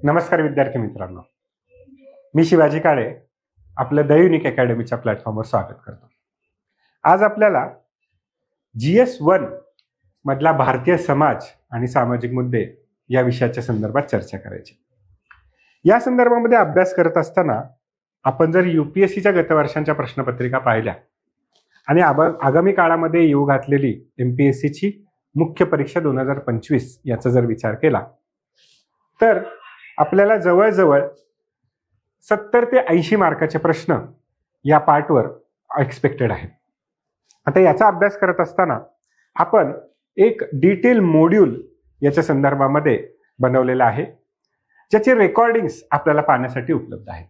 नमस्कार विद्यार्थी मित्रांनो, मी शिवाजी काळे आपलं द युनिक अकॅडमीच्या प्लॅटफॉर्मवर स्वागत करतो. आज आपल्याला GS1 मधला भारतीय समाज आणि सामाजिक मुद्दे या विषयाच्या संदर्भात चर्चा करायची. या संदर्भामध्ये अभ्यास करत असताना आपण जर UPSCच्या गतवर्षांच्या प्रश्नपत्रिका पाहिल्या आणि आगामी काळामध्ये येऊ घातलेली MPSCची मुख्य परीक्षा 2025 याचा जर विचार केला तर आपल्याला जवळजवळ 70 ते 80 मार्काचे प्रश्न या पार्टवर एक्सपेक्टेड आहेत. आता याचा अभ्यास करत असताना आपण एक डिटेल मॉड्यूल याच्या संदर्भामध्ये बनवलेला आहे, ज्याचे रेकॉर्डिंग्स आपल्याला पाहण्यासाठी उपलब्ध आहेत.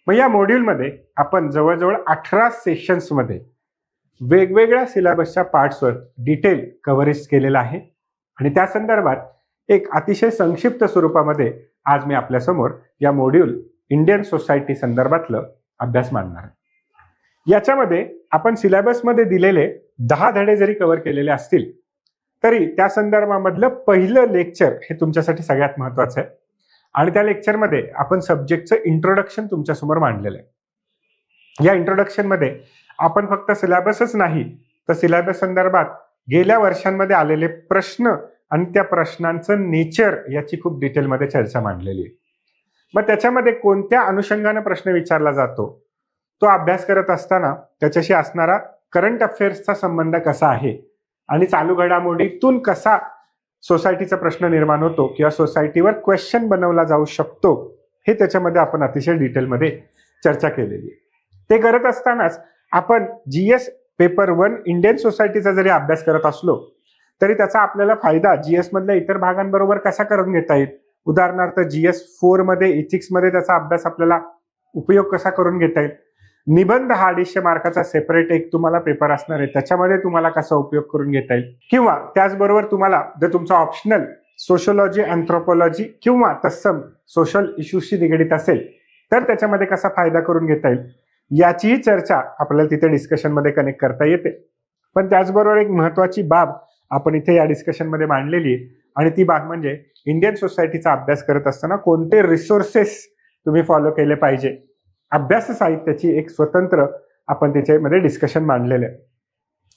मग या मॉड्यूलमध्ये आपण जवळजवळ 18 सेशन्समध्ये वेगवेगळ्या सिलेबसच्या पार्ट्सवर डिटेल कव्हरेज केलेलं आहे आणि त्या संदर्भात एक अतिशय संक्षिप्त स्वरूपामध्ये आज मी आपल्यासमोर या मॉड्यूल इंडियन सोसायटी संदर्भातलं अभ्यास मांडणार आहे. याच्यामध्ये आपण सिलेबसमध्ये दिलेले 10 धडे जरी कव्हर केलेले असतील तरी त्या संदर्भामधलं पहिलं लेक्चर हे तुमच्यासाठी सगळ्यात महत्वाचं आहे आणि त्या लेक्चरमध्ये आपण सब्जेक्टचं इंट्रोडक्शन तुमच्यासमोर मांडलेलं आहे. या इंट्रोडक्शनमध्ये आपण फक्त सिलेबसच नाही तर सिलेबस संदर्भात गेल्या वर्षांमध्ये आलेले प्रश्न आणि त्या प्रश्नांचं नेचर याची खूप डिटेलमध्ये चर्चा मांडलेली आहे. मग त्याच्यामध्ये कोणत्या अनुषंगाने प्रश्न विचारला जातो, तो अभ्यास करत असताना त्याच्याशी असणारा करंट अफेअर्सचा संबंध कसा आहे आणि चालू घडामोडीतून कसा सोसायटीचा प्रश्न निर्माण होतो किंवा सोसायटीवर क्वेश्चन बनवला जाऊ शकतो, हे त्याच्यामध्ये आपण अतिशय डिटेलमध्ये चर्चा केलेली आहे. ते करत असतानाच आपण GS पेपर 1 इंडियन सोसायटीचा जरी अभ्यास करत असलो तरी त्याचा आपल्याला फायदा GS मधल्या इतर भागांबरोबर कसा करून घेता येईल. उदाहरणार्थ GS4 मध्ये इथिक्स मध्ये त्याचा अभ्यास आपल्याला उपयोग कसा करून घेता येईल. निबंध हा 250 मार्काचा सेपरेट एक तुम्हाला पेपर असणार आहे, त्याच्यामध्ये तुम्हाला कसा उपयोग करून घेता येईल. किंवा त्याचबरोबर तुम्हाला जर तुमचा ऑप्शनल सोशोलॉजी, अँथ्रोपॉलॉजी किंवा तत्सम सोशल इश्यूशी निगडीत असेल तर त्याच्यामध्ये कसा फायदा करून घेता येईल याचीही चर्चा आपल्याला तिथे डिस्कशन मध्ये कनेक्ट करता येते. पण त्याचबरोबर एक महत्वाची बाब आपण इथे या डिस्कशन मध्ये मांडलेली आहे आणि ती बाब म्हणजे इंडियन सोसायटीचा अभ्यास करत असताना कोणते रिसोर्सेस तुम्ही फॉलो केले पाहिजे. अभ्यास साहित्याची एक स्वतंत्र आपण त्याच्यामध्ये डिस्कशन मांडलेलं आहे.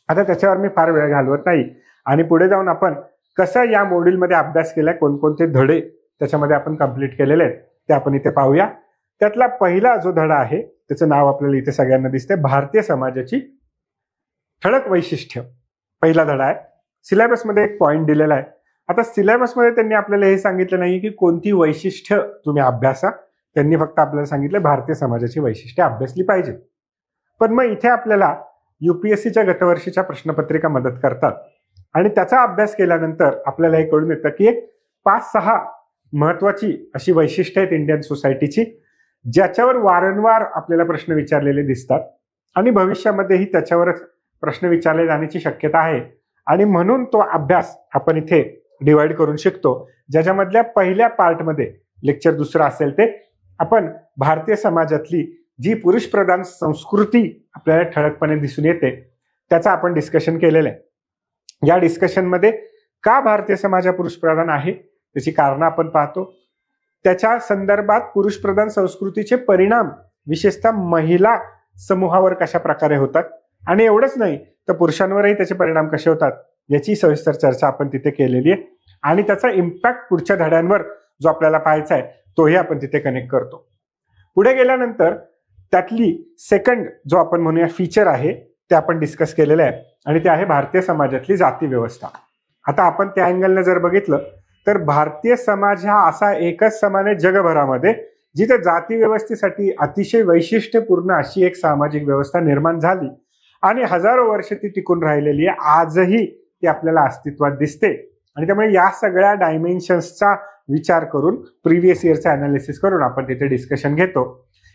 आता त्याच्यावर मी फार वेळ घालवत नाही आणि पुढे जाऊन आपण कसं या मॉड्यूलमध्ये अभ्यास केलाय, कोणकोणते धडे त्याच्यामध्ये आपण कंप्लीट केलेले आहेत ते आपण इथे पाहूया. त्यातला पहिला जो धडा आहे त्याचं नाव आपल्याला इथे सगळ्यांना दिसते, भारतीय समाजाची ठळक वैशिष्ट्य. पहिला धडा आहे. सिलेबसमध्ये एक पॉइंट दिलेला आहे. आता सिलेबसमध्ये त्यांनी आपल्याला हे सांगितलं नाही की कोणती वैशिष्ट्य तुम्ही अभ्यासा, त्यांनी फक्त आपल्याला सांगितलं भारतीय समाजाची वैशिष्ट्ये अभ्यासली पाहिजे. पण मग इथे आपल्याला UPSCच्या गतवर्षीच्या प्रश्नपत्रिका मदत करतात आणि त्याचा अभ्यास केल्यानंतर आपल्याला हे कळून येतं की एक 5-6 महत्वाची अशी वैशिष्ट्ये आहेत इंडियन सोसायटीची, ज्याच्यावर वारंवार आपल्याला प्रश्न विचारलेले दिसतात आणि भविष्यामध्येही त्याच्यावरच प्रश्न विचारले जाण्याची शक्यता आहे. आणि म्हणून तो अभ्यास आपण इथे डिवाइड करून शिकतो, ज्याच्यामधल्या पहिल्या पार्टमध्ये लेक्चर दुसरा असेल ते आपण भारतीय समाजातली जी पुरुष प्रधान संस्कृती आपल्याला ठळकपणे दिसून येते त्याचा आपण डिस्कशन केलेलं आहे. या डिस्कशनमध्ये का भारतीय समाज हा पुरुष प्रधान आहे त्याची कारणं आपण पाहतो. त्याच्या संदर्भात पुरुष प्रधान संस्कृतीचे परिणाम विशेषतः महिला समूहावर कशा प्रकारे होतात आणि एवढंच नाही तर पुरुषांवरही त्याचे परिणाम कसे होतात याची सविस्तर चर्चा आपण तिथे केलेली आहे आणि त्याचा इम्पॅक्ट पुढच्या धड्यांवर जो आपल्याला पाहायचा आहे तोही आपण तिथे कनेक्ट करतो. पुढे गेल्यानंतर त्यातली सेकंड जो आपण म्हणूया फीचर आहे ते आपण डिस्कस केलेलं आहे आणि ते आहे भारतीय समाजातली जाती व्यवस्था. आता आपण त्या अँगलने जर बघितलं तर भारतीय समाज हा असा एकच समान आहे जगभरामध्ये जिथे जाती व्यवस्थेसाठी अतिशय वैशिष्ट्यपूर्ण अशी एक सामाजिक व्यवस्था निर्माण झाली आणि हजारो वर्ष ती टिकून राहिलेली आहे. आजही ती आपल्याला अस्तित्वात दिसते आणि त्यामुळे या सगळ्या डायमेन्शन्सचा विचार करून प्रिव्हियस इयरचा अनालिसिस करून आपण तिथे डिस्कशन घेतो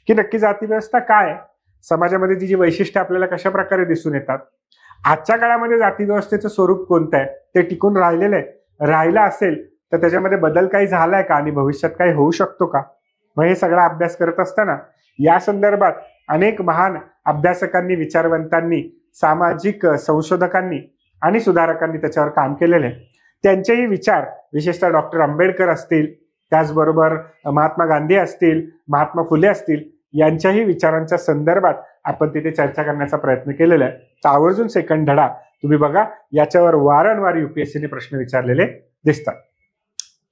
की नक्की जाती व्यवस्था काय, समाजामध्ये तिची वैशिष्ट्ये आपल्याला कशा प्रकारे दिसून येतात, आजच्या काळामध्ये जाती व्यवस्थेचं स्वरूप कोणतं आहे, ते टिकून राहिलेलं आहे, राहिलं असेल तर त्याच्यामध्ये बदल काही झालाय का आणि भविष्यात काही होऊ शकतो का. मग हे सगळा अभ्यास करत असताना या संदर्भात अनेक महान अभ्यासकांनी, विचारवंतांनी, सामाजिक संशोधकांनी आणि सुधारकांनी त्याच्यावर काम केलेले आहे. त्यांचेही विचार विशेषतः डॉक्टर आंबेडकर असतील त्याचबरोबर महात्मा गांधी असतील, महात्मा फुले असतील, यांच्याही विचारांच्या संदर्भात आपण तिथे चर्चा करण्याचा प्रयत्न केलेला आहे. तर आवर्जून सेकंड धडा तुम्ही बघा, याच्यावर वारंवार युपीएससीने प्रश्न विचारलेले दिसतात.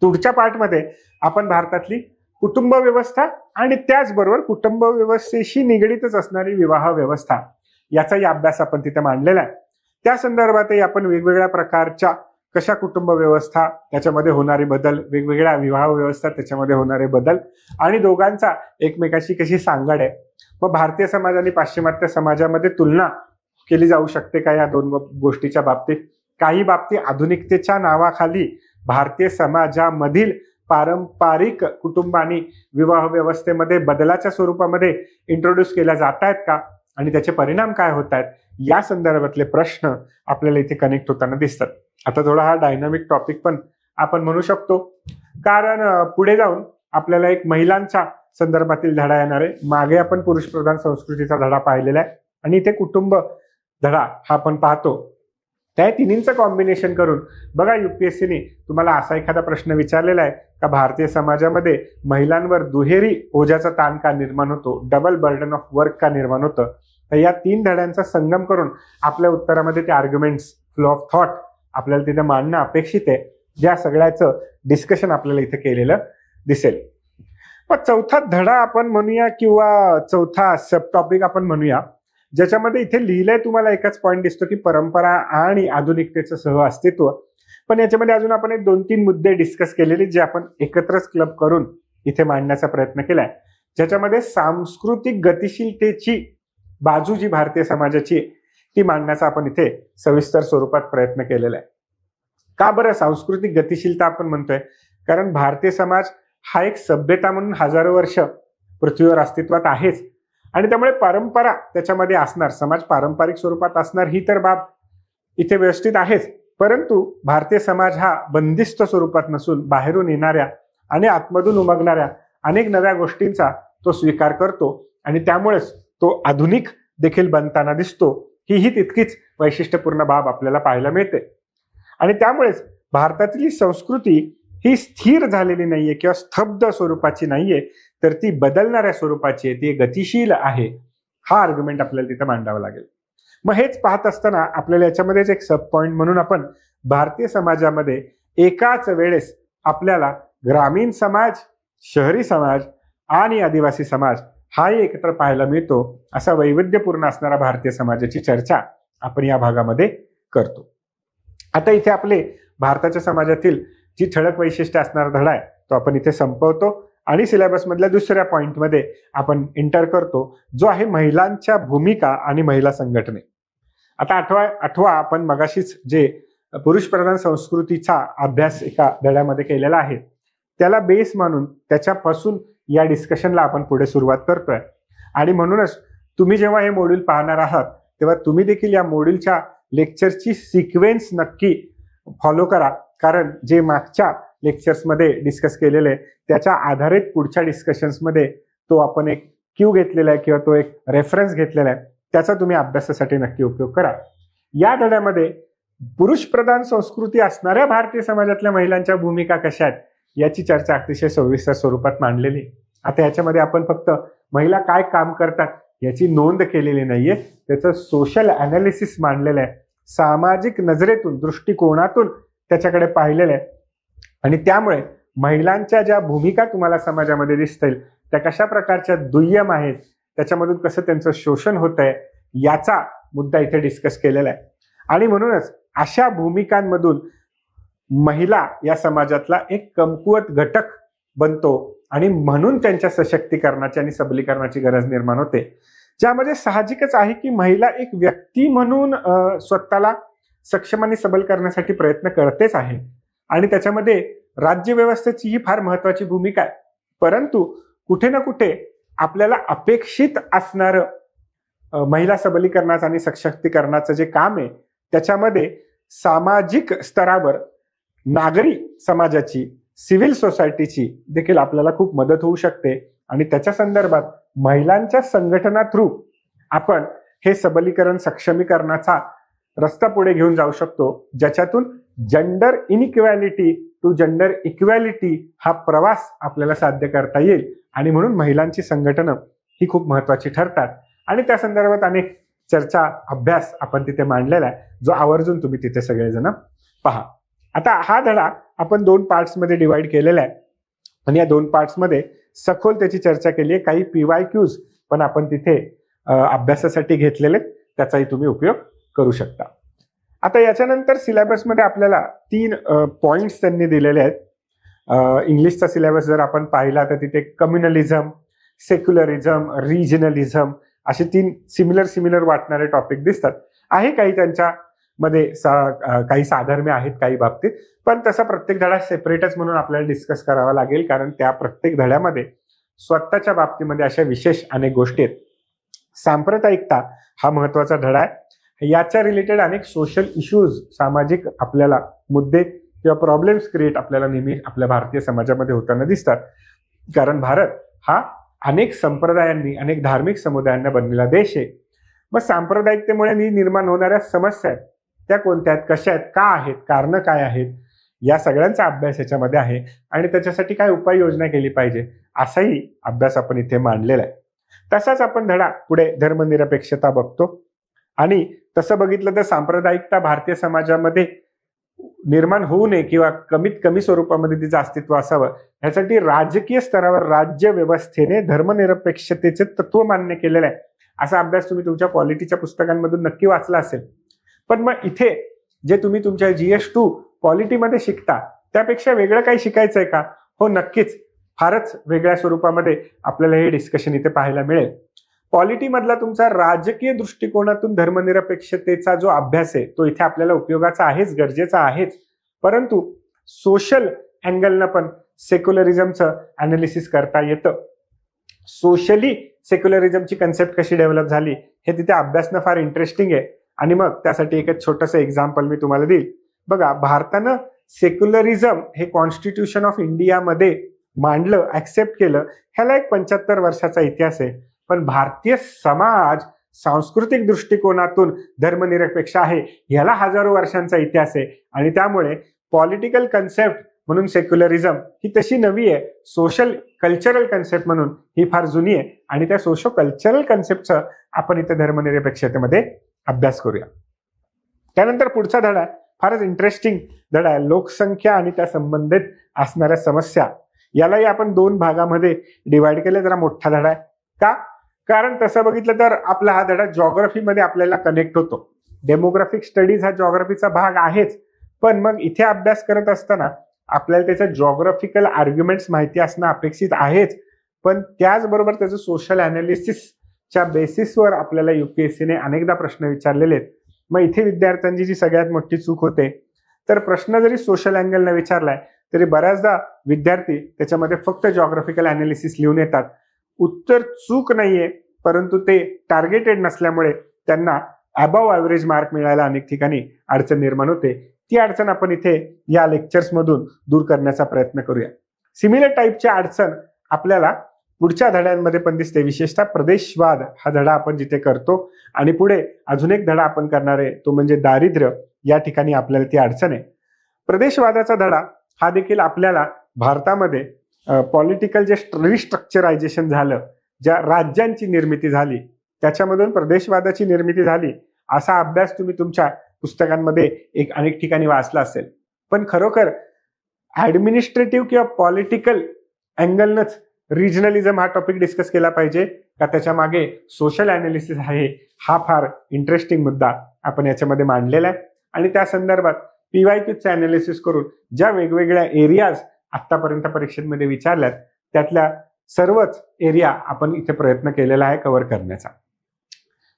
पुढच्या पार्टमध्ये आपण भारतातली कुटुंब व्यवस्था आणि त्याचबरोबर कुटुंब व्यवस्थेशी निगडीतच असणारी विवाह व्यवस्था याचाही अभ्यास आपण तिथे मांडलेला आहे. त्या संदर्भातही आपण वेगवेगळ्या प्रकारच्या कशा कुटुंब व्यवस्था, त्याच्यामध्ये होणारे बदल, वेगवेगळ्या विवाह व्यवस्था, त्याच्यामध्ये होणारे बदल आणि दोघांचा एकमेकाशी कशी सांगड आहे, मग भारतीय समाज आणि पाश्चिमात्य समाजामध्ये तुलना केली जाऊ शकते का या दोन गोष्टीच्या बाबतीत. काही बाबतीत आधुनिकतेच्या नावाखाली भारतीय समाजामधील पारंपरिक कुटुंब आणि विवाह व्यवस्थेमध्ये बदलाच्या स्वरूपामध्ये इंट्रोड्यूस केल्या जात आहेत का आणि त्याचे परिणाम काय होत आहेत, या संदर्भातले प्रश्न आपल्याला इथे कनेक्ट होताना दिसतात. आता थोडा हा डायनामिक टॉपिक पण आपण म्हणू शकतो, कारण पुढे जाऊन आपल्याला एक महिलांच्या संदर्भातील धडा येणार आहे. मागे आपण पुरुष प्रधान संस्कृतीचा धडा पाहिलेला आहे आणि इथे कुटुंब धडा हा आपण पाहतो. त्या तिन्हींचं कॉम्बिनेशन करून बघा, युपीएससीने तुम्हाला असा एखादा प्रश्न विचारलेला आहे का भारतीय समाजामध्ये महिलांवर दुहेरी ओझ्याचा ताण का निर्माण होतो, डबल बर्डन ऑफ वर्क का निर्माण होतं. तर या 3 धड्यांचा संगम करून आपल्या उत्तरामध्ये ते आर्ग्युमेंट्स, फ्लो ऑफ थॉट आपल्याला तिथे मांडणं अपेक्षित आहे. ज्या सगळ्याचं डिस्कशन आपल्याला इथे केलेलं दिसेल. पण चौथा धडा आपण म्हणूया किंवा चौथा सब टॉपिक आपण म्हणूया, ज्याच्यामध्ये इथे लिहिलंय तुम्हाला एकच पॉईंट दिसतो की परंपरा आणि आधुनिकतेचं सह अस्तित्व. पण याच्यामध्ये अजून आपण एक 2-3 मुद्दे डिस्कस केलेले जे आपण एकत्रच क्लब करून इथे मांडण्याचा प्रयत्न केलाय, ज्याच्यामध्ये सांस्कृतिक गतिशीलतेची बाजू जी भारतीय समाजाची ती मांडण्याचा आपण इथे सविस्तर स्वरूपात प्रयत्न केलेला आहे. का बरं सांस्कृतिक गतिशीलता आपण म्हणतोय, कारण भारतीय समाज हा एक सभ्यता म्हणून हजारो वर्ष पृथ्वीवर अस्तित्वात आहेच आणि त्यामुळे परंपरा त्याच्यामध्ये असणार, समाज पारंपरिक स्वरूपात असणार ही तर बाब इथे व्यवस्थित आहेच. परंतु भारतीय समाज हा बंदिस्त स्वरूपात नसून बाहेरून येणाऱ्या आणि आतमधून उमगणाऱ्या अनेक नव्या गोष्टींचा तो स्वीकार करतो आणि त्यामुळेच तो आधुनिक देखील बनताना दिसतो. ही तितकीच वैशिष्ट्यपूर्ण बाब आपल्याला पाहायला मिळते आणि त्यामुळेच भारतातली संस्कृती ही स्थिर झालेली नाहीये किंवा स्तब्ध स्वरूपाची नाहीये, तर ती बदलणाऱ्या स्वरूपाची आहे, ती गतिशील आहे. हा आर्ग्युमेंट आपल्याला तिथे मांडावा लागेल. मग हेच पाहत असताना आपल्याला याच्यामध्येच एक सब पॉइंट म्हणून आपण भारतीय समाजामध्ये एकाच वेळेस आपल्याला ग्रामीण समाज, शहरी समाज आणि आदिवासी समाज हाही एकत्र पाहायला मिळतो. असा वैविध्यपूर्ण असणारा भारतीय समाजाची चर्चा आपण या भागामध्ये करतो. आता इथे आपले भारताच्या समाजातील जी ठळक वैशिष्ट्य असणारा धडा आहे तो आपण इथे संपवतो आणि सिलेबस मधल्या दुसऱ्या पॉइंटमध्ये आपण एंटर करतो, जो आहे महिलांच्या भूमिका आणि महिला संघटने. आता आठवा आपण मगाशीच जे पुरुष प्रधान संस्कृतीचा अभ्यास एका धड्यामध्ये केलेला आहे, त्याला बेस मानून त्याच्यापासून या डिस्कशनला आपण पुढे सुरुवात करतोय. आणि म्हणूनच तुम्ही जेव्हा हे मॉड्यूल पाहणार आहात तेव्हा तुम्ही देखील या मॉड्यूलच्या लेक्चरची सिक्वेन्स नक्की फॉलो करा, कारण जे मागच्या लेक्चर्समध्ये डिस्कस केलेले त्याच्या आधारित पुढच्या डिस्कशन्समध्ये तो आपण एक क्यू घेतलेला आहे किंवा तो एक रेफरन्स घेतलेला आहे, त्याचा तुम्ही अभ्यासासाठी नक्की उपयोग करा. या धड्यामध्ये पुरुष प्रधान संस्कृती असणाऱ्या भारतीय समाजातल्या महिलांच्या भूमिका कशा आहेत याची चर्चा अतिशय सविस्तर स्वरूपात मांडलेली. आता याच्यामध्ये आपण फक्त महिला काय काम करतात याची नोंद केलेली नाहीये, त्याचं सोशल अनालिसिस मांडलेलं आहे, सामाजिक नजरेतून, दृष्टिकोनातून त्याच्याकडे पाहिलेलं आहे आणि त्यामुळे महिलांच्या ज्या भूमिका तुम्हाला समाजामध्ये दिसतील त्या कशा प्रकारच्या दुय्यम आहेत, त्याच्यामधून कसं त्यांचं शोषण होत आहे याचा मुद्दा इथे डिस्कस केलेला आहे. आणि म्हणूनच अशा भूमिकांमधून महिला या समाजातला एक कमकुवत घटक बनतो आणि म्हणून त्यांच्या सशक्तीकरणाची आणि सबलीकरणाची गरज निर्माण होते, ज्यामध्ये साहजिकच आहे की महिला एक व्यक्ती म्हणून स्वतःला सक्षम आणि सबल करण्यासाठी प्रयत्न करतेच आहे आणि त्याच्यामध्ये राज्य व्यवस्थेची ही फार महत्वाची भूमिका आहे. परंतु कुठे ना कुठे आपल्याला अपेक्षित असणारं महिला सबलीकरणाचं आणि सशक्तीकरणाचं जे काम आहे त्याच्यामध्ये सामाजिक स्तरावर नागरी समाजाची, सिव्हिल सोसायटीची देखील आपल्याला खूप मदत होऊ शकते आणि त्याच्या संदर्भात महिलांच्या संघटना थ्रू आपण हे सबलीकरण, सक्षमीकरणाचा रस्ता पुढे घेऊन जाऊ शकतो, ज्याच्यातून gender inequality to gender equality हा प्रवास आपल्याला साध्य करता येईल. आणि म्हणून महिलांची संघटना ही खूप महत्वाची ठरतात. आणि त्या संदर्भात अनेक चर्चा अभ्यास आपण तिथे मांडलेला आहे, जो आवर्जून तुम्ही तिथे सगळेजण पहा. आता हा धडा आपण 2 पार्ट्समध्ये डिवाइड केलेला आहे आणि या 2 पार्ट्समध्ये सखोल त्याची चर्चा केली आहे. काही PYQs पण आपण तिथे अभ्यासासाठी घेतलेले, त्याचाही तुम्ही उपयोग करू शकता. आता याच्यानंतर सिलेबसमध्ये आपल्याला 3 पॉइंट्स त्यांनी दिलेले आहेत. इंग्लिशचा सिलेबस जर आपण पाहिला तर तिथे कम्युनलिझम, सेक्युलरिझम, रिजनलिझम असे 3 सिमिलर वाटणारे टॉपिक दिसतात. आहे काही त्यांच्यामध्ये काही साधर्म्य आहेत काही बाबतीत, पण तसा प्रत्येक धडा सेपरेटच म्हणून आपल्याला डिस्कस करावा लागेल, कारण त्या प्रत्येक धड्यामध्ये स्वतःच्या बाबतीमध्ये अशा विशेष अनेक गोष्टी आहेत. सांप्रदायिकता हा महत्वाचा धडा आहे. याच्या रिलेटेड अनेक सोशल इश्यूज, सामाजिक आपल्याला मुद्दे किंवा प्रॉब्लेम्स क्रिएट आपल्याला नेहमी आपल्या भारतीय समाजामध्ये होताना दिसतात. कारण भारत हा अनेक संप्रदायांनी, अनेक धार्मिक समुदायांना बनलेला देश आहे. मग सांप्रदायिकतेमुळे निर्माण होणाऱ्या समस्या आहेत त्या कोणत्या आहेत, कशा आहेत, का आहेत, कारणं काय आहेत, या सगळ्यांचा अभ्यास याच्यामध्ये आहे आणि त्याच्यासाठी काय उपाययोजना केली पाहिजे असाही अभ्यास आपण इथे मांडलेला आहे. तसाच आपण धडा पुढे धर्मनिरपेक्षता बघतो आणि तसं बघितलं तर सांप्रदायिकता भारतीय समाजामध्ये निर्माण होऊ नये किंवा कमीत कमी स्वरूपामध्ये तिचं अस्तित्व असावं यासाठी राजकीय स्तरावर राज्य व्यवस्थेने धर्मनिरपेक्षतेचे तत्व मान्य केलेलं आहे. असा अभ्यास तुम्ही तुमच्या पॉलिटीच्या पुस्तकांमधून नक्की वाचला असेल. पण मग इथे जे तुम्ही तुमच्या GS2 पॉलिटीमध्ये शिकता त्यापेक्षा वेगळं काही शिकायचंय का? हो, नक्कीच. फारच वेगळ्या स्वरूपामध्ये आपल्याला हे डिस्कशन इथे पाहायला मिळेल. पॉलिटीमधला तुमचा राजकीय दृष्टिकोनातून धर्मनिरपेक्षतेचा जो अभ्यास आहे तो इथे आपल्याला उपयोगाचा आहेच, गरजेचा आहेच. परंतु सोशल अँगलनं पण सेक्युलरिझमचं अनालिसिस करता येतं. सोशली सेक्युलरिझमची कन्सेप्ट कशी डेव्हलप झाली हे तिथे अभ्यासणं फार इंटरेस्टिंग आहे. आणि मग त्यासाठी एक छोटंसं एक्झाम्पल मी तुम्हाला देईल. बघा, भारतानं सेक्युलरिझम हे कॉन्स्टिट्यूशन ऑफ इंडियामध्ये मांडलं, ऍक्सेप्ट केलं, ह्याला एक 75 वर्षाचा इतिहास आहे. पण भारतीय समाज सांस्कृतिक दृष्टिकोनातून धर्मनिरपेक्ष आहे ह्याला हजारो वर्षांचा इतिहास आहे. आणि त्यामुळे पॉलिटिकल कन्सेप्ट म्हणून सेक्युलरिझम ही तशी नवी आहे, सोशल कल्चरल कन्सेप्ट म्हणून ही फार जुनी आहे. आणि त्या सोशल कल्चरल कन्सेप्टचं आपण इथे धर्मनिरपेक्षतेमध्ये अभ्यास करूया. त्यानंतर पुढचा धडा फारच इंटरेस्टिंग धडा आहे, लोकसंख्या आणि त्या संबंधित असणाऱ्या समस्या. यालाही आपण 2 भागामध्ये डिवाइड केले. जरा मोठा धडा आहे. का? कारण तसं बघितलं तर आपला हा धडा जॉग्राफीमध्ये आपल्याला कनेक्ट होतो. डेमोग्राफिक स्टडीज हा जॉग्राफीचा भाग आहेच, पण मग इथे अभ्यास करत असताना आपल्याला त्याच्या जॉग्राफिकल आर्ग्युमेंट्स माहिती असणं अपेक्षित आहेच. पण त्याचबरोबर त्याचं सोशल अनालिसिसच्या बेसिसवर आपल्याला UPSCने अनेकदा प्रश्न विचारलेले आहेत. मग इथे विद्यार्थ्यांची जी सगळ्यात मोठी चूक होते तर प्रश्न जरी सोशल अँगलने विचारलाय तरी बऱ्याचदा विद्यार्थी त्याच्यामध्ये फक्त जॉग्राफिकल अनालिसिस लिहून येतात. उत्तर चूक नाहीये, परंतु ते टार्गेटेड नसल्यामुळे त्यांना अबव्ह ॲव्हरेज मार्क मिळायला अनेक ठिकाणी अडचण निर्माण होते. ती अडचण आपण इथे या लेक्चर्स मधून दूर करण्याचा प्रयत्न करूया. सिमिलर टाईपची अडचण आपल्याला पुढच्या धड्यांमध्ये पण दिसते. विशेषतः प्रदेशवाद हा धडा आपण जिथे करतो आणि पुढे अजून एक धडा आपण करणार आहे तो म्हणजे दारिद्र्य. या ठिकाणी आपल्याला ती अडचण आहे. प्रदेशवादाचा धडा हा देखील आपल्याला भारतामध्ये पॉलिटिकल जे रिस्ट्रक्चरायझेशन झालं, ज्या राज्यांची निर्मिती झाली त्याच्यामधून प्रदेशवादाची निर्मिती झाली असा अभ्यास तुम्ही तुमच्या पुस्तकांमध्ये अनेक ठिकाणी वाचला असेल. पण खरोखर ऍडमिनिस्ट्रेटिव्ह किंवा पॉलिटिकल अँगलनच रिजनलिझम हा टॉपिक डिस्कस केला पाहिजे का त्याच्या मागे सोशल अनालिसिस आहे, हा फार इंटरेस्टिंग मुद्दा आपण याच्यामध्ये मांडलेला आहे. आणि त्या संदर्भात PYQचे अनालिसिस करून ज्या वेगवेगळ्या एरियाज आतापर्यंत परीक्षेमध्ये विचारल्यात त्यातल्या सर्वच एरिया आपण इथे प्रयत्न केलेला आहे कव्हर करण्याचा.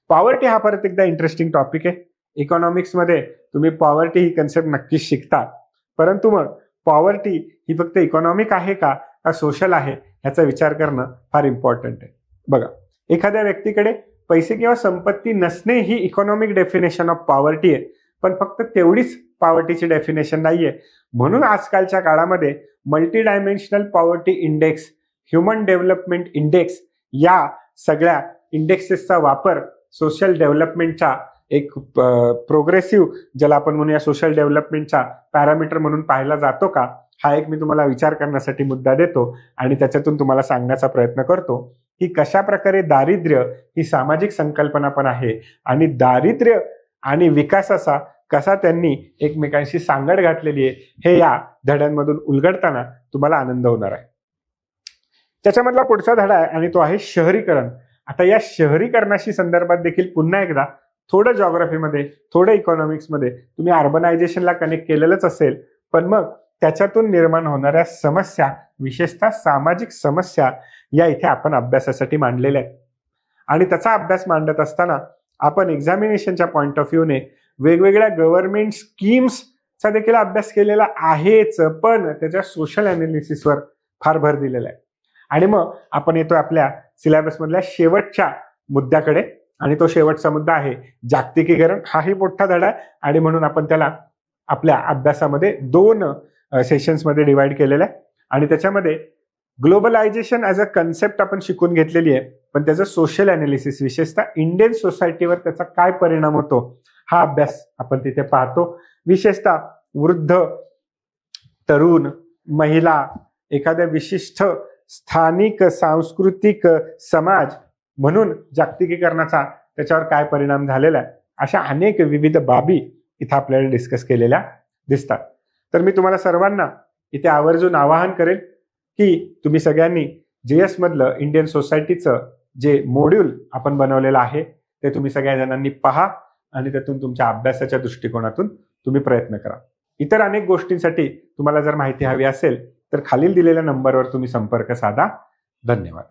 पॉवर्टी हा परत एकदा इंटरेस्टिंग टॉपिक आहे. इकॉनॉमिक्समध्ये तुम्ही पॉवर्टी ही कन्सेप्ट नक्कीच शिकता, परंतु मग पॉवर्टी ही फक्त इकॉनॉमिक आहे का सोशल आहे ह्याचा विचार करणं फार इम्पॉर्टंट आहे. बघा, एखाद्या व्यक्तीकडे पैसे किंवा संपत्ती नसणे ही इकॉनॉमिक डेफिनेशन ऑफ पॉवर्टी आहे, पण फक्त तेवढीच पॉवर्टीची डेफिनेशन नाहीये. म्हणून आजकालच्या काळामध्ये multi dimensional poverty index, human development index या सगळ्या इंडेक्सेसचा वापर सोशल डेव्हलपमेंटच्या एक प्रोग्रेसिव्ह ज्याला आपण म्हणूया सोशल डेव्हलपमेंटचा पॅरामीटर म्हणून पाहिला जातो का, हा एक मी तुम्हाला विचार करण्यासाठी मुद्दा देतो आणि त्याच्यातून तुम्हाला सांगण्याचा प्रयत्न करतो की कशा प्रकारे दारिद्र्य ही सामाजिक संकल्पना पण आहे आणि दारिद्र्य आणि विकासाचा कसा त्यांनी एकमेकांशी सांगड घातलेली आहे हे या धड्यांमधून उलगडताना तुम्हाला आनंद होणार आहे. त्याच्यामधला पुढचा धडा आहे आणि तो आहे शहरीकरण. आता या शहरीकरणाशी संदर्भात देखील पुन्हा एकदा थोडं जॉग्राफीमध्ये, थोडं इकॉनॉमिक्समध्ये तुम्ही अर्बनायझेशनला कनेक्ट केलेलंच असेल, पण मग त्याच्यातून निर्माण होणाऱ्या समस्या, विशेषतः सामाजिक समस्या, या इथे आपण अभ्यासासाठी मांडलेल्या आहेत. आणि त्याचा अभ्यास मांडत असताना आपण एक्झामिनेशनच्या पॉइंट ऑफ व्ह्यूने वेगवेगळ्या गव्हर्नमेंट स्कीम्सचा देखील अभ्यास केलेला आहेच, पण त्याच्या सोशल अनालिसिसवर फार भर दिलेला आहे. आणि मग आपण येतो आपल्या सिलेबसमधल्या शेवटच्या मुद्द्याकडे आणि तो शेवटचा मुद्दा आहे जागतिकीकरण. हाही मोठा धडा आहे आणि म्हणून आपण त्याला आपल्या अभ्यासामध्ये 2 सेशन्समध्ये डिवाइड केलेला आहे. आणि त्याच्यामध्ये ग्लोबलायझेशन ॲज अ कन्सेप्ट आपण शिकून घेतलेली आहे, पण त्याचं सोशल अनालिसिस, विशेषतः इंडियन सोसायटीवर त्याचा काय परिणाम होतो हा अभ्यास आपण तिथे पाहतो. विशेषतः वृद्ध, तरुण, महिला, एखाद्या विशिष्ट स्थानिक सांस्कृतिक समाज म्हणून जागतिकीकरणाचा त्याच्यावर काय परिणाम झालेला आहे, अशा अनेक विविध बाबी इथं आपल्याला डिस्कस केलेल्या दिसतात. तर मी तुम्हाला सर्वांना इथे आवर्जून आवाहन करेल की तुम्ही सगळ्यांनी JS मधलं इंडियन सोसायटीचं जे मॉड्यूल आपण बनवलेलं आहे ते तुम्ही सगळ्या जणांनी पहा आणि त्यातून तुमच्या अभ्यासाच्या दृष्टिकोनातून तुम्ही प्रयत्न करा. इतर अनेक गोष्टींसाठी तुम्हाला जर माहिती हवी असेल तर खालील दिलेल्या नंबरवर तुम्ही संपर्क साधा. धन्यवाद.